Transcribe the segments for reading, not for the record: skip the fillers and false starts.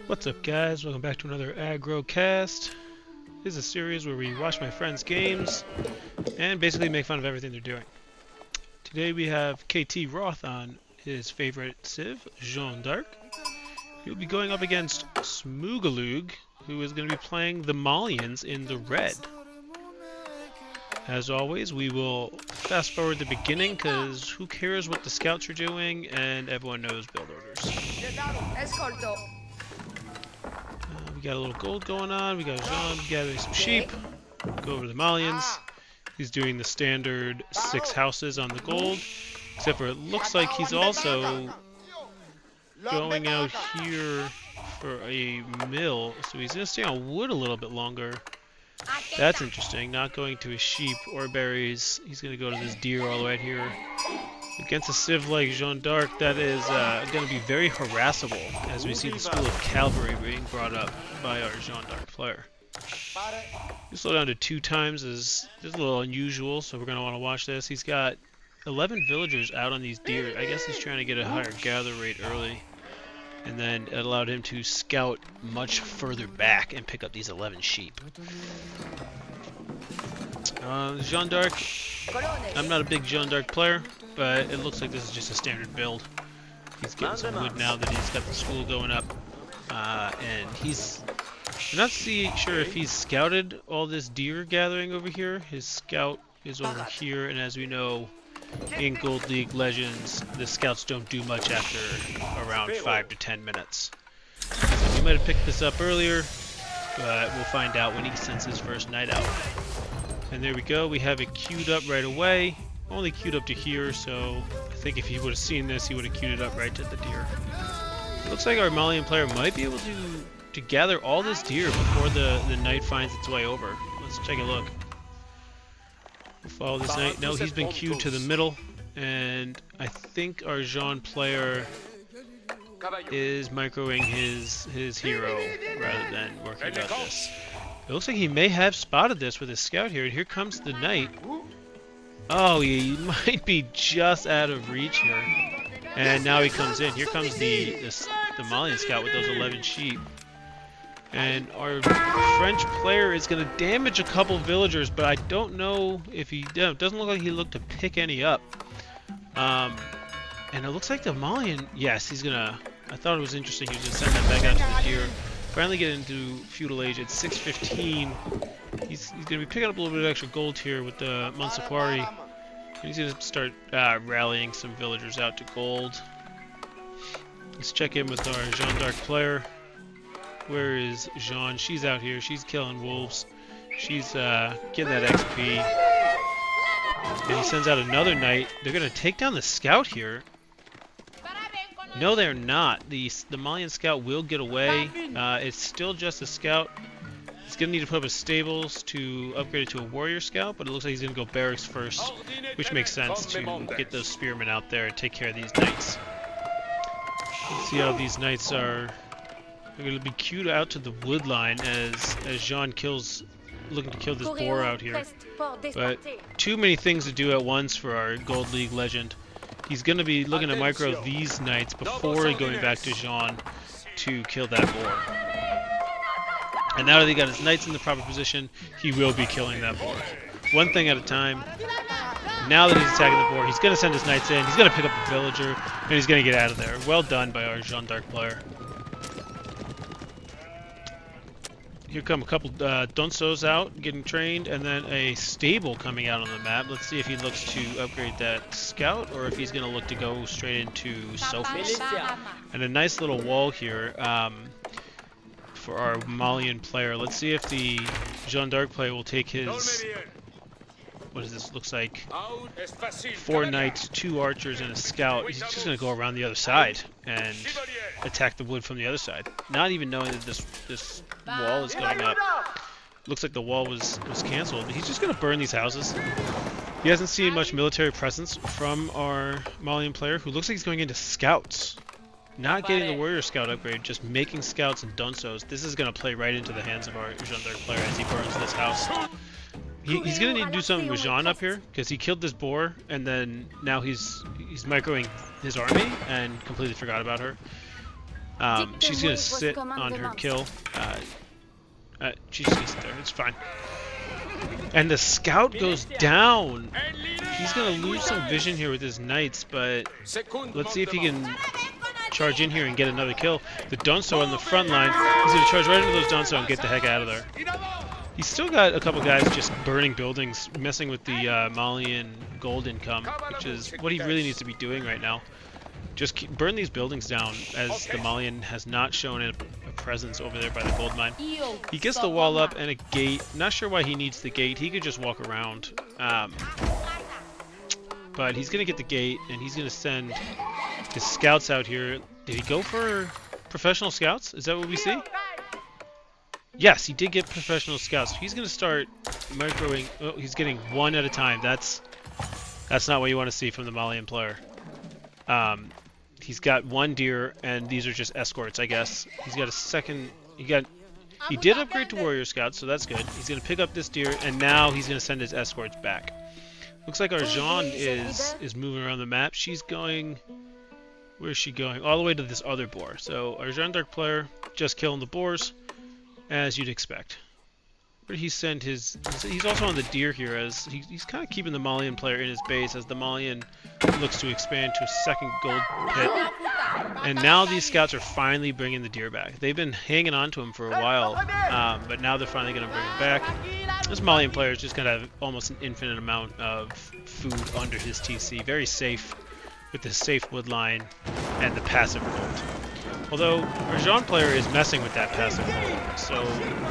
What's up, guys? Welcome back to another Aggro Cast. This is a series where we watch my friends' games and basically make fun of everything they're doing. Today we have KT Roth on his favorite Civ, Jeanne d'Arc. He'll be going up against Smoogalug, who is going to be playing the Malians in the red. As always, we will fast forward the beginning because who cares what the scouts are doing and everyone knows build orders. We got a little gold going on. We got Jean gathering some sheep. Go over to the Malians. He's doing the standard 6 houses on the gold. Except for it looks like he's also going out here for a mill. So he's going to stay on wood a little bit longer. That's interesting. Not going to his sheep or berries. He's going to go to this deer all the way out here. Against a civ like Jeanne d'Arc, that is going to be very harassable, as we see the school of cavalry being brought up by our Jeanne d'Arc player. We slow down to 2 times is a little unusual, so we're going to want to watch this. He's got 11 villagers out on these deer. I guess he's trying to get a higher gather rate early, and then it allowed him to scout much further back and pick up these 11 sheep. Jeanne d'Arc, I'm not a big Jeanne d'Arc player, but it looks like this is just a standard build. He's getting some wood now that he's got the school going up, and I'm not sure if he's scouted all this deer gathering over here. His scout is over here, and as we know, in Gold League Legends, the scouts don't do much after around 5 to 10 minutes. So he might have picked this up earlier, but we'll find out when he sends his first night out. And there we go, we have it queued up right away. Only queued up to here, so I think if he would have seen this, he would have queued it up right to the deer. It looks like our Malian player might be able to gather all this deer before the night finds its way over. Let's take a look. We'll follow this night. No, he's been queued to the middle, and I think our Jean player is microing his hero rather than working on this. It looks like he may have spotted this with his scout here, and here comes the knight. Oh, he might be just out of reach here. And now he comes in. Here comes the Malian scout with those 11 sheep. And our French player is going to damage a couple villagers, but I don't know if he... It doesn't look like he looked to pick any up. And it looks like the Malian... Yes, he's going to... I thought it was interesting. He was going to send that back out to the deer. Finally get into feudal age at 6:15. He's going to be picking up a little bit of extra gold here with the Mansaquari. He's going to start rallying some villagers out to gold. Let's check in with our Jeanne d'Arc player. Where is Jeanne? She's out here. She's killing wolves. She's getting that XP. And he sends out another knight. They're going to take down the scout here. No, they're not. The Malian scout will get away. It's still just a scout. He's going to need to put up his stables to upgrade it to a warrior scout, but it looks like he's going to go barracks first, which makes sense to get those spearmen out there and take care of these knights. Let's see how these knights are. They're going to be queued out to the wood line as Jean looking to kill this boar out here. But too many things to do at once for our Gold League legend. He's going to be looking to micro these knights before going back to Jean to kill that boar. And now that he got his knights in the proper position, he will be killing that boar. One thing at a time. Now that he's attacking the boar, he's going to send his knights in, he's going to pick up a villager, and he's going to get out of there. Well done by our Jeanne d'Arc player. Here come a couple Donsos out, getting trained, and then a stable coming out on the map. Let's see if he looks to upgrade that scout, or if he's going to look to go straight into sofas. And a nice little wall here for our Malian player. Let's see if the Jeanne d'Arc player will take his... What does this look like? 4 knights, 2 archers, and a scout. He's just going to go around the other side and attack the wood from the other side. Not even knowing that this wall is going up. Looks like the wall was canceled. He's just going to burn these houses. He hasn't seen much military presence from our Malian player, who looks like he's going into scouts. Not getting the warrior scout upgrade, just making scouts and Donsos. This is going to play right into the hands of our Jeanne d'Arc player as he burns this house. He's going to need to do something with Jean up here, because he killed this boar, and then now he's microing his army and completely forgot about her. She's gonna sit on her kill. She's just gonna sit there. It's fine. And the scout goes down. He's gonna lose some vision here with his knights, but let's see if he can charge in here and get another kill. The Dunso on the front line. He's gonna charge right into those Dunso and get the heck out of there. He's still got a couple guys just burning buildings, messing with the Malian gold income, which is what he really needs to be doing right now. Just burn these buildings down, as the Malian has not shown a presence over there by the gold mine. He gets the wall up and a gate. Not sure why he needs the gate. He could just walk around. But he's going to get the gate, and he's going to send his scouts out here. Did he go for professional scouts? Is that what we see? Yes, he did get professional scouts. He's going to start microing. Oh, he's getting one at a time. That's not what you want to see from the Malian player. He's got one deer, and these are just escorts, I guess. He's got a second. He did upgrade to warrior scouts, so that's good. He's gonna pick up this deer, and now he's gonna send his escorts back. Looks like our Jean is moving around the map. She's going. Where is she going? All the way to this other boar. So our Jeanne d'Arc player just killing the boars, as you'd expect. Where did he send his? He's also on the deer here, as he's kind of keeping the Malian player in his base, as the Malian looks to expand to a second gold pit. And now these scouts are finally bringing the deer back. They've been hanging on to him for a while, but now they're finally going to bring him back. This Malian player is just going to have almost an infinite amount of food under his TC. Very safe with the safe wood line and the passive gold. Although our Jean player is messing with that passive gold, so,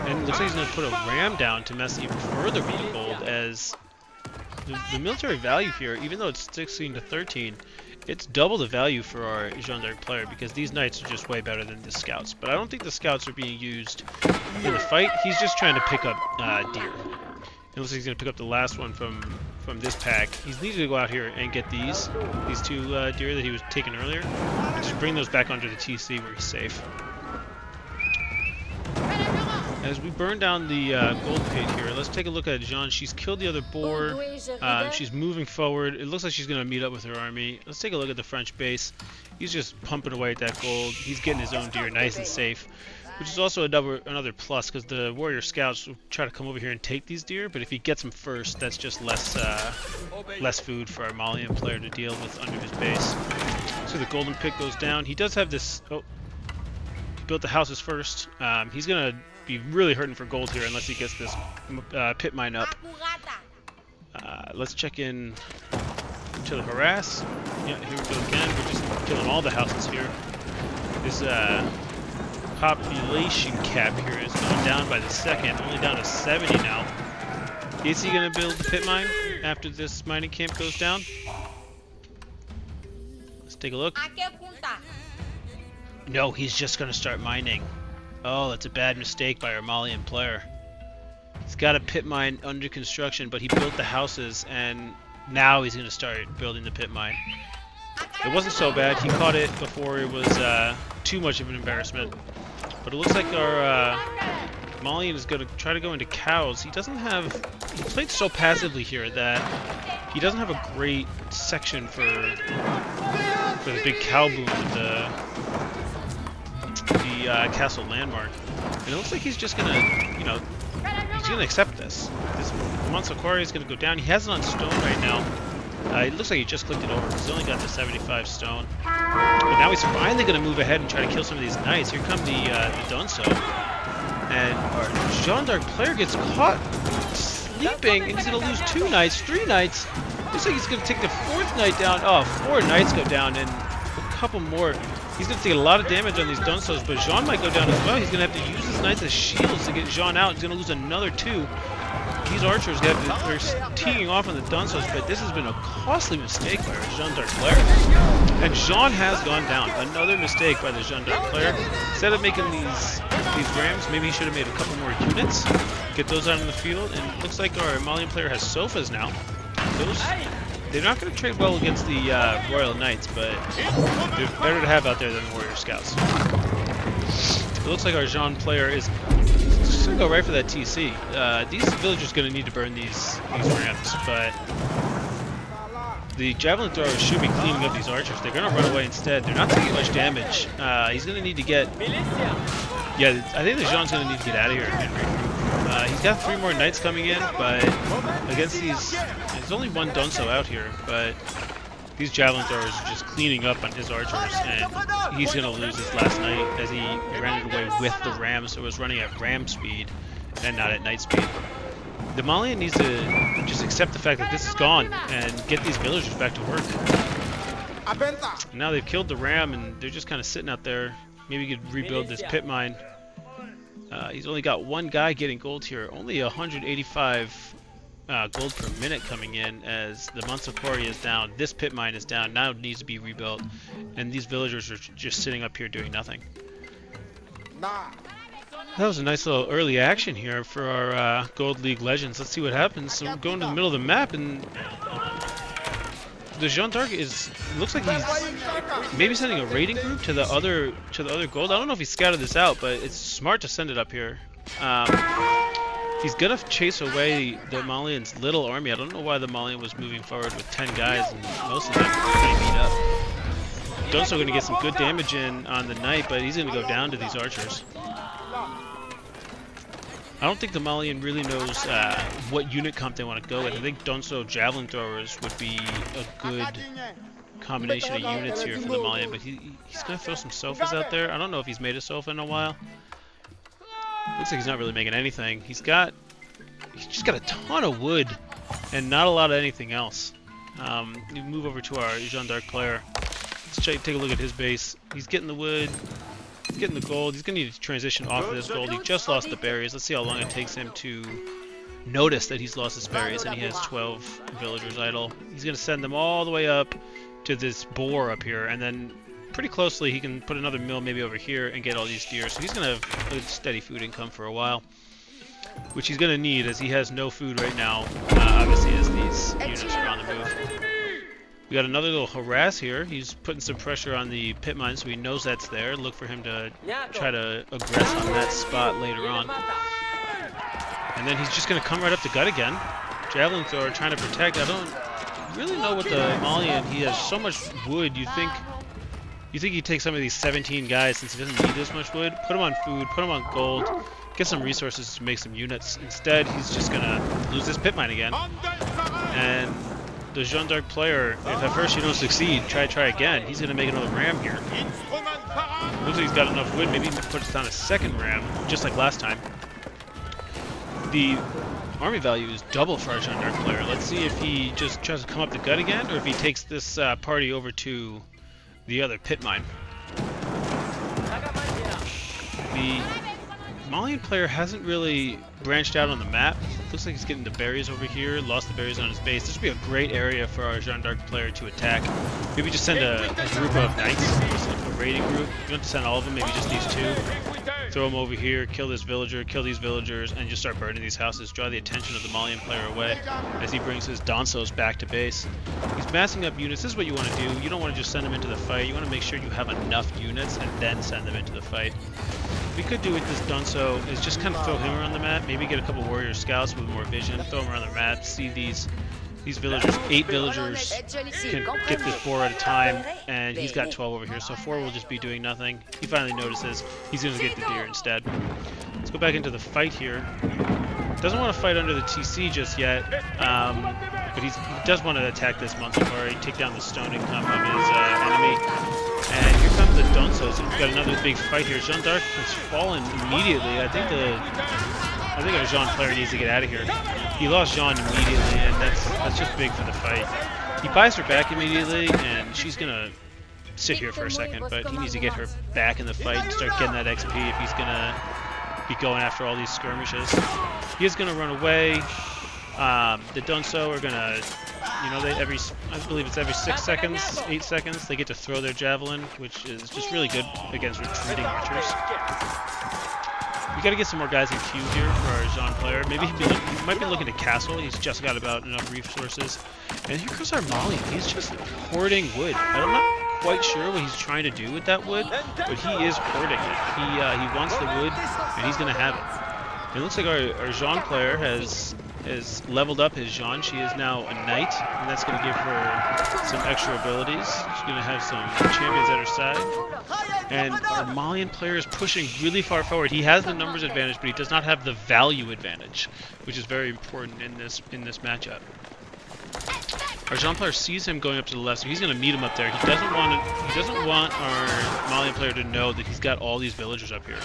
and it looks like he's going to put a ram down to mess even further with the gold, as the military value here, even though it's 16 to 13, it's double the value for our Jeanne d'Arc player, because these knights are just way better than the scouts. But I don't think the scouts are being used in the fight. He's just trying to pick up deer. It looks like he's going to pick up the last one from this pack. He's needed to go out here and get these two deer that he was taking earlier, and just bring those back under the TC where he's safe. As we burn down the gold pit here, let's take a look at Jeanne. She's killed the other boar. She's moving forward. It looks like she's going to meet up with her army. Let's take a look at the French base. He's just pumping away at that gold. He's getting his own deer nice and safe, which is also another plus, because the warrior scouts will try to come over here and take these deer, but if he gets them first, that's just less food for our Malian player to deal with under his base. So the golden pit goes down. He does have this. Oh, he built the houses first. He's going to be really hurting for gold here unless he gets this pit mine up. Let's check in to the harass. Yeah, here we go again. We're just killing all the houses here. This population cap here is going down by the second, only down to 70 now. Is he going to build the pit mine after this mining camp goes down? Let's take a look. No, he's just going to start mining. Oh, that's a bad mistake by our Malian player. He's got a pit mine under construction, but he built the houses, and now he's going to start building the pit mine. It wasn't so bad. He caught it before it was too much of an embarrassment. But it looks like our Malian is going to try to go into cows. He doesn't have... He played so passively here that he doesn't have a great section for the big cow boom with the castle landmark. And it looks like he's just gonna, he's gonna accept this. This Monsaquari is gonna go down. He has it on stone right now. It looks like he just clicked it over. He's only got the 75 stone. But now he's finally gonna move ahead and try to kill some of these knights. Here come the Dunso. And our Jeanne d'Arc player gets caught sleeping, and he's gonna lose 2 knights, 3 knights. Looks like he's gonna take the 4th knight down. Oh, 4 knights go down, and a couple more. He's going to take a lot of damage on these Dunsos, but Jean might go down as well. He's going to have to use his knights as shields to get Jean out. He's going to lose another 2. These archers they're teeing off on the Dunsos, but this has been a costly mistake by our Jeanne d'Arc player. And Jean has gone down. Another mistake by the Jeanne d'Arc player. Instead of making these rams, maybe he should have made a couple more units, get those out in the field. And it looks like our Malian player has sofas now. They're not going to trade well against the Royal Knights, but they're better to have out there than the Warrior Scouts. It looks like our Jean player is just going to go right for that TC. These villagers are going to need to burn these rams, but The javelin throwers should be cleaning up these archers. They're going to run away instead. They're not taking much damage. He's going to need to get... Yeah, I think the Jean's going to need to get out of here and regroup. He's got 3 more knights coming in, but against these... There's only one Donso out here, but these javelin throwers are just cleaning up on his archers, and he's going to lose his last knight as he ran it away with the ram, so it was running at ram speed and not at knight speed. The Malian needs to just accept the fact that this is gone and get these villagers back to work. And now they've killed the ram and they're just kind of sitting out there. Maybe he could rebuild this pit mine. He's only got 1 guy getting gold here. Only 185 gold per minute coming in as the Mansapori is down. This pit mine is down. Now it needs to be rebuilt. And these villagers are just sitting up here doing nothing. That was a nice little early action here for our Gold League Legends. Let's see what happens. So we're going to the middle of the map, and the Jeanne d'Arc looks like he's maybe sending a raiding group to the other gold. I don't know if he scouted this out, but it's smart to send it up here. He's gonna chase away the Malian's little army. I don't know why the Malian was moving forward with 10 guys, and most of them are pretty beat up. Donso gonna get some good damage in on the knight, but he's gonna go down to these archers. I don't think the Malian really knows what unit comp they want to go with. I think Donso javelin throwers would be a good combination of units here for the Malian, but he's going to throw some sofas out there. I don't know if he's made a sofa in a while. Looks like he's not really making anything. He's just got a ton of wood and not a lot of anything else. We move over to our Jeanne d'Arc player. Let's take a look at his base. He's getting the wood. He's getting the gold. He's going to need to transition off of this gold. He just lost the berries. Let's see how long it takes him to notice that he's lost his berries, and he has 12 villagers idle. He's going to send them all the way up to this boar up here, and then pretty closely he can put another mill maybe over here and get all these deer. So he's going to have good steady food income for a while, which he's going to need as he has no food right now, obviously, as these units are on the move. We got another little harass here. He's putting some pressure on the pit mine, so he knows that's there. Look for him to try to aggress on that spot later on. And then he's just going to come right up the gut again. Javelin thrower trying to protect. I don't really know what the Malian. He has so much wood. You think he'd take some of these 17 guys since he doesn't need this much wood, put him on food, put him on gold, get some resources to make some units. Instead, he's just going to lose this pit mine again. And the Jeanne d'Arc player, if at first you don't succeed, try again. He's going to make another ram here. Looks like he's got enough wood. Maybe he puts down a second ram, just like last time. The army value is double for our Jeanne d'Arc player. Let's see if he just tries to come up the gut again, or if he takes this party over to the other pit mine. The Malian player hasn't really branched out on the map. Looks like he's getting the berries over here, lost the berries on his base. This would be a great area for our Jeanne d'Arc player to attack. Maybe just send a group of knights, just a raiding group. You don't have to send all of them, maybe just these 2. Throw them over here, kill this villager, kill these villagers, and just start burning these houses. Draw the attention of the Malian player away as he brings his Donsos back to base. He's massing up units. This is what you want to do. You don't want to just send them into the fight. You want to make sure you have enough units and then send them into the fight. What we could do with this Donso is just kind of throw him around the map, maybe get a couple warrior scouts with more vision, throw him around the map, see these villagers, 8 villagers can get this boar at a time, and he's got 12 over here, so 4 will just be doing nothing. He finally notices he's going to get the deer instead. Let's go back into the fight here. Doesn't want to fight under the TC just yet, but he does want to attack this Mansapori, take down the stoning camp of his enemy. And here comes the Donsos. We've got another big fight here. Jeanne d'Arc has fallen immediately. I think our Jeanne player needs to get out of here. He lost Jeanne immediately, and that's just big for the fight. He buys her back immediately, and she's gonna sit here for a second, but he needs to get her back in the fight and start getting that XP if he's gonna be going after all these skirmishes. He is gonna run away. The Donso are gonna, I believe it's every 6 seconds, 8 seconds, they get to throw their javelin, which is just really good against retreating archers. We got to get some more guys in queue here for our Jeanne player. Maybe he might be looking to castle. He's just got about enough resources. And here comes our Malian. He's just hoarding wood. I'm not quite sure what he's trying to do with that wood, but he is hoarding it. He wants the wood, and he's going to have it. It looks like our Jeanne player has has leveled up his Jean. She is now a knight, and that's going to give her some extra abilities. She's going to have some champions at her side. And our Malian player is pushing really far forward. He has the numbers advantage, but he does not have the value advantage, which is very important in this matchup. Our Jean player sees him going up to the left, so he's going to meet him up there. He doesn't want our Malian player to know that he's got all these villagers up here.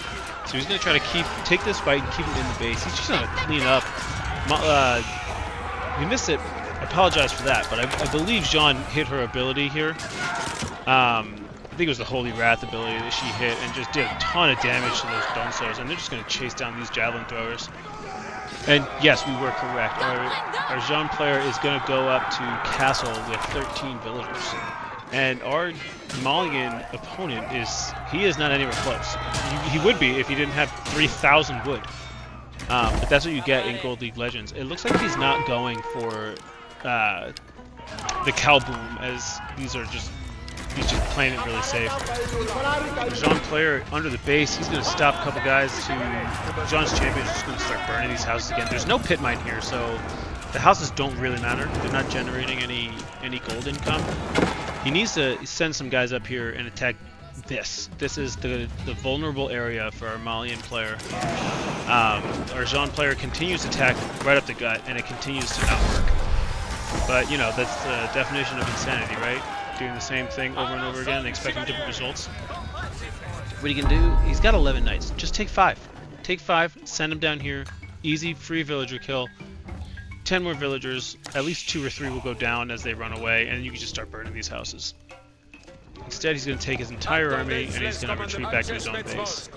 So he's going to try to take this fight and keep him in the base. He's just going to clean up. We missed it. I apologize for that, but I believe Jean hit her ability here. I think it was the Holy Wrath ability that she hit and just did a ton of damage to those Donsos, and they're just going to chase down these javelin throwers. And yes, we were correct. Our Jean player is going to go up to castle with 13 villagers. And our Malian opponent is not anywhere close. He would be if he didn't have 3,000 wood. But that's what you get in Gold League Legends. It looks like he's not going for the cow boom, as he's just playing it really safe. Jean player under the base, he's going to stop a couple guys Jean's champion is just going to start burning these houses again. There's no pit mine here, so the houses don't really matter. They're not generating any gold income. He needs to send some guys up here and attack this. This is the vulnerable area for our Malian player. Our Jean player continues to attack right up the gut, and it continues to not work. But, you know, that's the definition of insanity, right? Doing the same thing over and over again and expecting different results. What he can do, he's got 11 knights. Just take 5. Take 5, send them down here. Easy, free villager kill. 10 more villagers, at least 2 or 3 will go down as they run away, and you can just start burning these houses. Instead, he's going to take his entire army, and he's going to retreat back to his own base.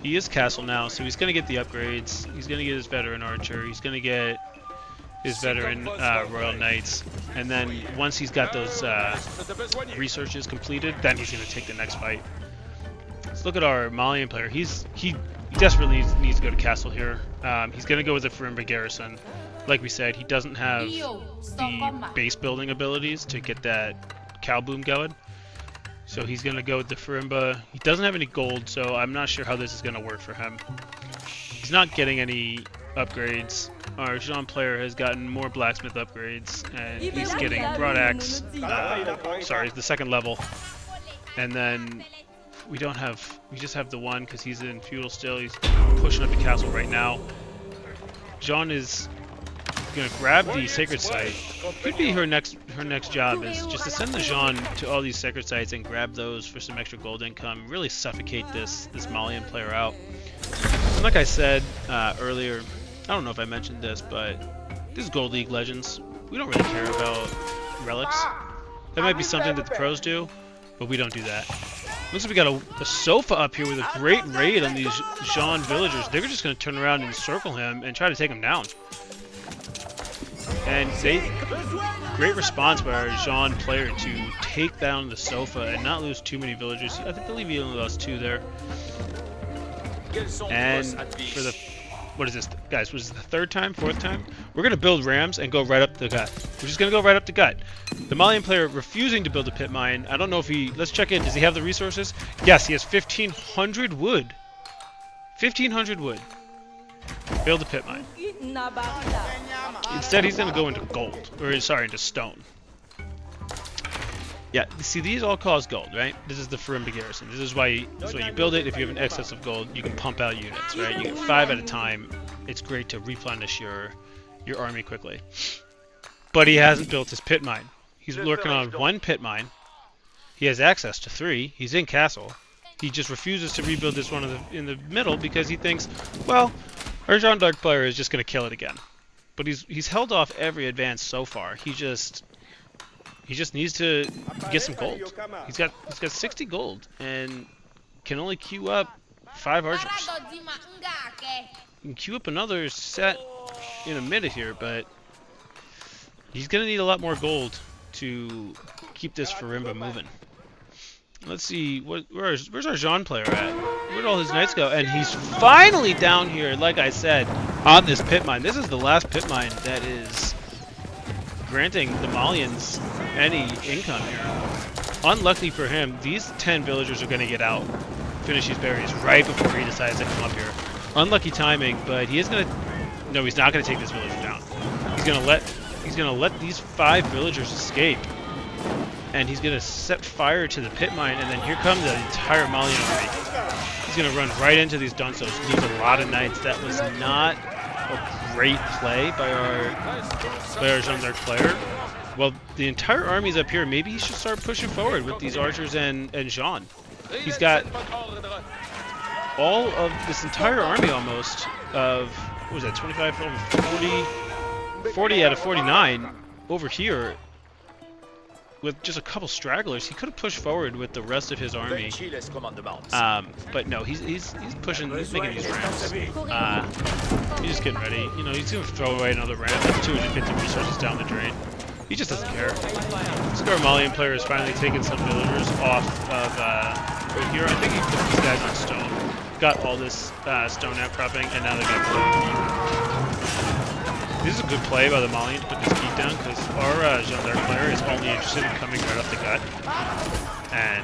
He is castle now, so he's going to get the upgrades. He's going to get his veteran archer. He's going to get his veteran royal knights. And then once he's got those researches completed, then he's going to take the next fight. Let's look at our Malian player. He desperately needs to go to castle here. He's going to go with the Farimba garrison. Like we said, he doesn't have the base building abilities to get that cow boom going. So he's going to go with the Farimba. He doesn't have any gold, so I'm not sure how this is going to work for him. He's not getting any upgrades. Our Jean player has gotten more blacksmith upgrades, and he's getting broadaxe, the second level. And then we just have the one because he's in feudal still. He's pushing up the castle right now. Jean is going to grab the sacred site. Could be her next job is just to send the Jean to all these sacred sites and grab those for some extra gold income. Really suffocate this Malian player out. And like I said earlier, I don't know if I mentioned this, but this is Gold League Legends. We don't really care about relics. That might be something that the pros do, but we don't do that. Looks like we got a sofa up here with a great raid on these Jean villagers. They're just going to turn around and circle him and try to take him down. And great response by our Jean player to take down the sofa and not lose too many villagers. I believe he only lost 2 there. And for the, what is this, guys? Was this the 3rd time, 4th time? We're going to build rams and go right up the gut. We're just going to go right up the gut. The Malian player refusing to build a pit mine. I don't know if he, let's check in. Does he have the resources? Yes, he has 1,500 wood. 1,500 wood. Build a pit mine. Instead, he's going to go into gold. Or, sorry, into stone. Yeah, see, these all cost gold, right? This is the Farimba garrison. This is why you build it. If you have an excess of gold, you can pump out units, right? You get 5 at a time. It's great to replenish your army quickly. But he hasn't built his pit mine. He's working on 1 pit mine. He has access to 3. He's in castle. He just refuses to rebuild this one in the middle because he thinks, well, our Jean d'Arc player is just going to kill it again. But he's held off every advance so far. He just needs to get some gold. He's got 60 gold and can only queue up 5 archers. He can queue up another set in a minute here, but he's gonna need a lot more gold to keep this Farimba moving. Let's see, where's our Jean player at? Where'd all his knights go? And he's finally down here, like I said, on this pit mine. This is the last pit mine that is granting the Malians any income here. Unlucky for him, these 10 villagers are going to get out, finish these berries right before he decides to come up here. Unlucky timing, but he is going to... No, he's not going to take this villager down. He's gonna let these 5 villagers escape, and he's gonna set fire to the pit mine, and then here comes the entire Malian army. He's gonna run right into these Dunsos, lose a lot of knights. That was not a great play by our Jeanne d'Arc player. Well, the entire army's up here. Maybe he should start pushing forward with these archers and Jean. He's got all of this entire army almost of, what was that, 25, 40 out of 49 over here with just a couple stragglers. He could have pushed forward with the rest of his army. But no, he's pushing, he's making these ramps. He's just getting ready. You know, he's going to throw away another ramp. That's 250 resources down the drain. He just doesn't care. This Malian player is finally taking some villagers off of right here. I think he put these guys on stone. Got all this stone outcropping, and now they're going to play. This is a good play by the Malian to put this keep down, because our Jeanne d'Arc player is only interested in coming right up the gut. And,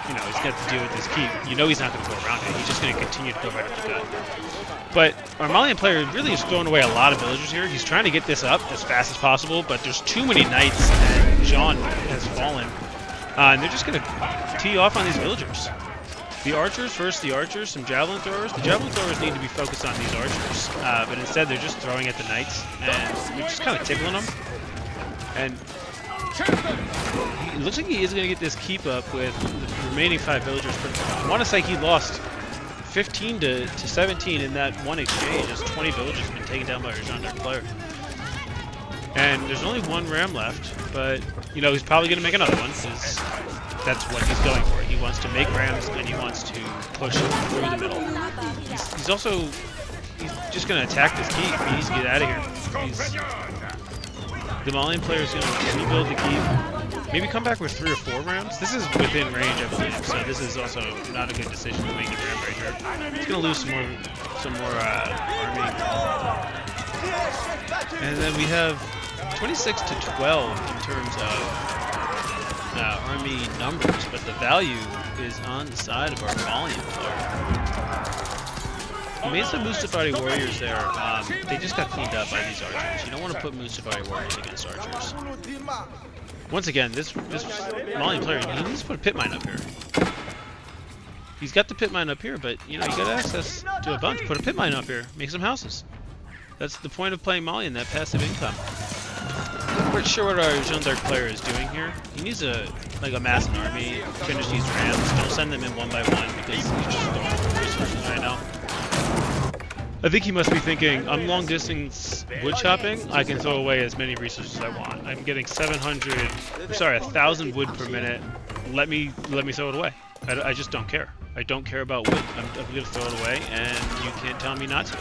you know, he's got to deal with this keep. You know he's not going to go around it. He's just going to continue to go right up the gut. But our Malian player really is throwing away a lot of villagers here. He's trying to get this up as fast as possible, but there's too many knights, and Jean has fallen. And they're just going to tee off on these villagers. The archers, first the archers, some javelin throwers. The javelin throwers need to be focused on these archers, but instead they're just throwing at the knights, and they're just kind of tickling them. And it looks like he is going to get this keep up with the remaining 5 villagers, but I want to say he lost 15 to 17 in that one exchange, as 20 villagers have been taken down by our Jeanne d'Arc player. And there's only 1 ram left, but, you know, he's probably going to make another one, because that's what he's going for. He wants to make rams, and he wants to push through the middle. He's just going to attack this keep. He needs to get out of here. The Malian player is going to rebuild the keep. Maybe come back with 3 or 4 rams. This is within range, I believe, so this is also not a good decision to make a ram right here. He's going to lose some more army. And then we have 26 to 12 in terms of army numbers, but the value is on the side of our Malian player. He made some Mustafari warriors there. They just got cleaned up by these archers. You don't want to put Mustafari warriors against archers. Once again, this Malian player, he needs to put a pit mine up here. He's got the pit mine up here, but you know, you got access to a bunch. Put a pit mine up here, make some houses. That's the point of playing Malian, that passive income. I'm not quite sure what our Jeanne d'Arc player is doing here. He needs to amass an army, finish these rams. Don't send them in one by one, because he's just going for resources right now. I think he must be thinking, I'm long distance wood chopping, I can throw away as many resources as I want. I'm getting 1,000 wood per minute. Let me throw it away. I just don't care. I don't care about wood. I'm going to throw it away, and you can't tell me not to.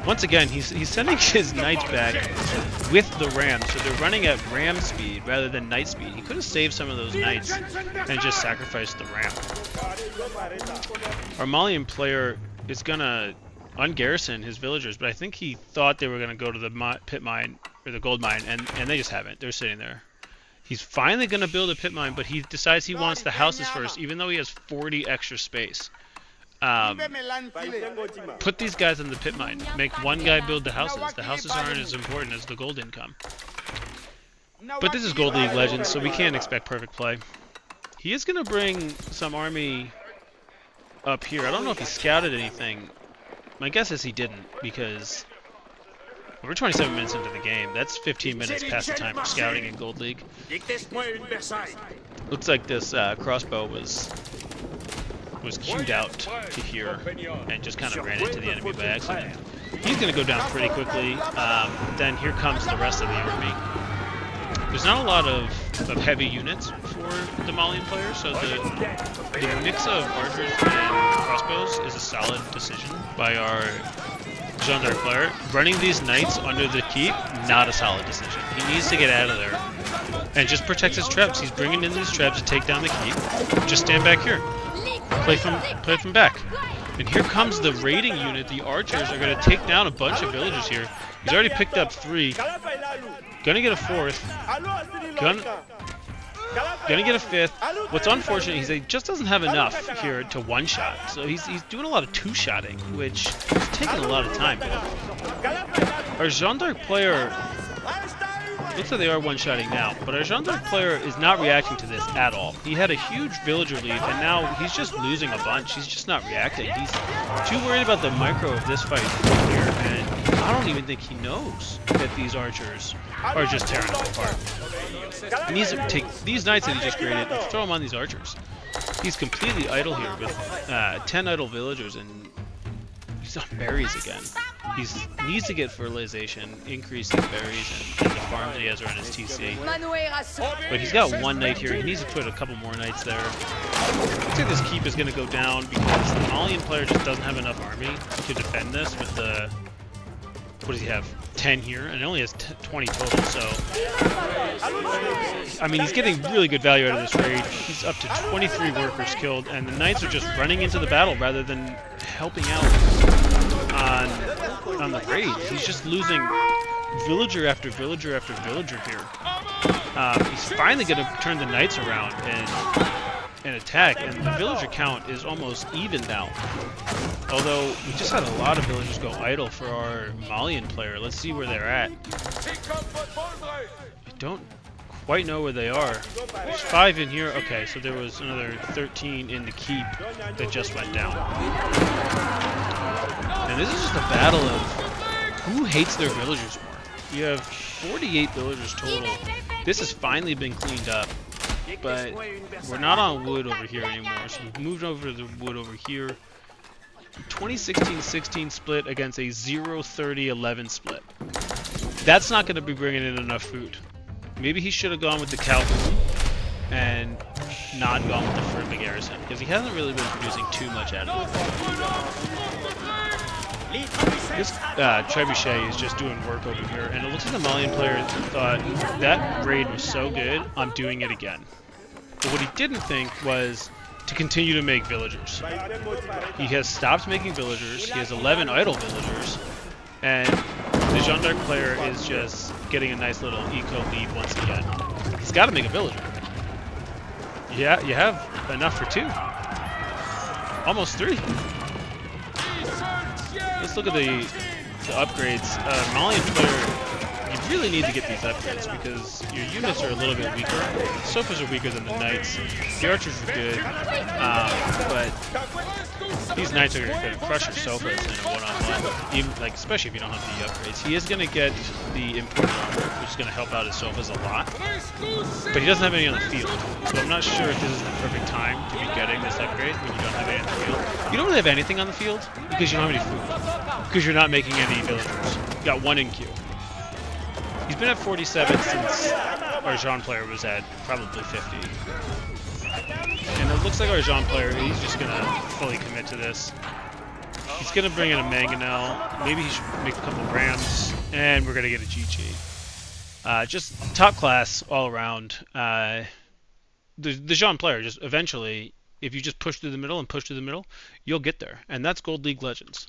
Once again, he's sending his knights back with the rams, so they're running at ram speed rather than knight speed. He could have saved some of those knights and just sacrificed the ram. Our Malian player is gonna ungarrison his villagers, but I think he thought they were gonna go to the pit mine or the gold mine, and they just haven't. They're sitting there. He's finally gonna build a pit mine, but he decides he wants the houses first, even though he has 40 extra space. Put these guys in the pit mine. Make one guy build the houses. The houses aren't as important as the gold income. But this is Gold League Legends, so we can't expect perfect play. He is going to bring some army up here. I don't know if he scouted anything. My guess is he didn't, because we're 27 minutes into the game. That's 15 minutes past the time for scouting in Gold League. Looks like this crossbow was queued out to here and just kind of ran into the enemy by accident. He's going to go down pretty quickly. Then here comes the rest of the army. There's not a lot of heavy units for the Malian player, so the mix of archers and crossbows is a solid decision by our Jeanne d'Arc player. Running these knights under the keep, not a solid decision. He needs to get out of there and just protect his traps. He's bringing in these traps to take down the keep. Just stand back here. Play from back. And here comes the raiding unit. The archers are going to take down a bunch of villagers here. He's already picked up 3. Gonna get a 4th. Gonna get a 5th. What's unfortunate is he just doesn't have enough here to one-shot. So he's doing a lot of two-shotting, which is taking a lot of time. Our Jeanne d'Arc player, looks like they are one-shotting now, but our Jeanne d'Arc player is not reacting to this at all. He had a huge villager lead, and now he's just losing a bunch. He's just not reacting. He's too worried about the micro of this fight here, and I don't even think he knows that these archers are just tearing him apart. He needs to take these knights that he just created and throw them on these archers. He's completely idle here with 10 idle villagers, and he's on berries again. He needs to get fertilization, increase his berries, and the farms he has around his TC. But he's got one knight here. He needs to put a couple more knights there. Looks like this keep is going to go down because the Malian player just doesn't have enough army to defend this with the... What does he have? 10 here, and it only has 20 total, so... I mean, he's getting really good value out of this raid. He's up to 23 workers killed, and the knights are just running into the battle rather than helping out on the raid. He's just losing villager after villager after villager here. He's finally going to turn the knights around and attack, and the villager count is almost even now. Although we just had a lot of villagers go idle for our Malian player. Let's see where they're at. I don't quite know where they are. There's 5 in here. Okay, so there was another 13 in the keep that just went down. And this is just a battle of who hates their villagers more. You have 48 villagers total. This has finally been cleaned up. But we're not on wood over here anymore, so we've moved over to the wood over here. 2016-16 split against a 0-30-11 split. That's not going to be bringing in enough food. Maybe he should have gone with the Calhoun and not gone with the Fervent Garrison, because he hasn't really been producing too much out of it. This Trebuchet is just doing work over here, and it looks like the Malian player thought that raid was so good, I'm doing it again. But what he didn't think was to continue to make villagers. He has stopped making villagers, he has 11 idle villagers, and the Jeanne d'Arc player is just getting a nice little eco lead once again. He's got to make a villager. Yeah, you have enough for 2. Almost 3. Let's look at the upgrades. Malian player, you really need to get these upgrades because your units are a little bit weaker. The Sofas are weaker than the knights. The archers are good, but these knights are going to crush your Sofas in a one-on-one, even like especially if you don't have the upgrades. He is going to get the imported armor, which is going to help out his Sofas a lot, but he doesn't have any on the field. So I'm not sure if this is the perfect time to be getting this upgrade when you don't have any on the field. You don't really have anything on the field because you don't have any food, because you're not making any villagers. You got 1 in queue. He's been at 47 since our Jeanne player was at probably 50. And it looks like our Jeanne player, he's just going to fully commit to this. He's going to bring in a Mangonel. Maybe he should make a couple Rams. And we're going to get a GG. Just top class all around. The Jeanne player, just eventually, if you just push through the middle and push through the middle, you'll get there. And that's Gold League Legends.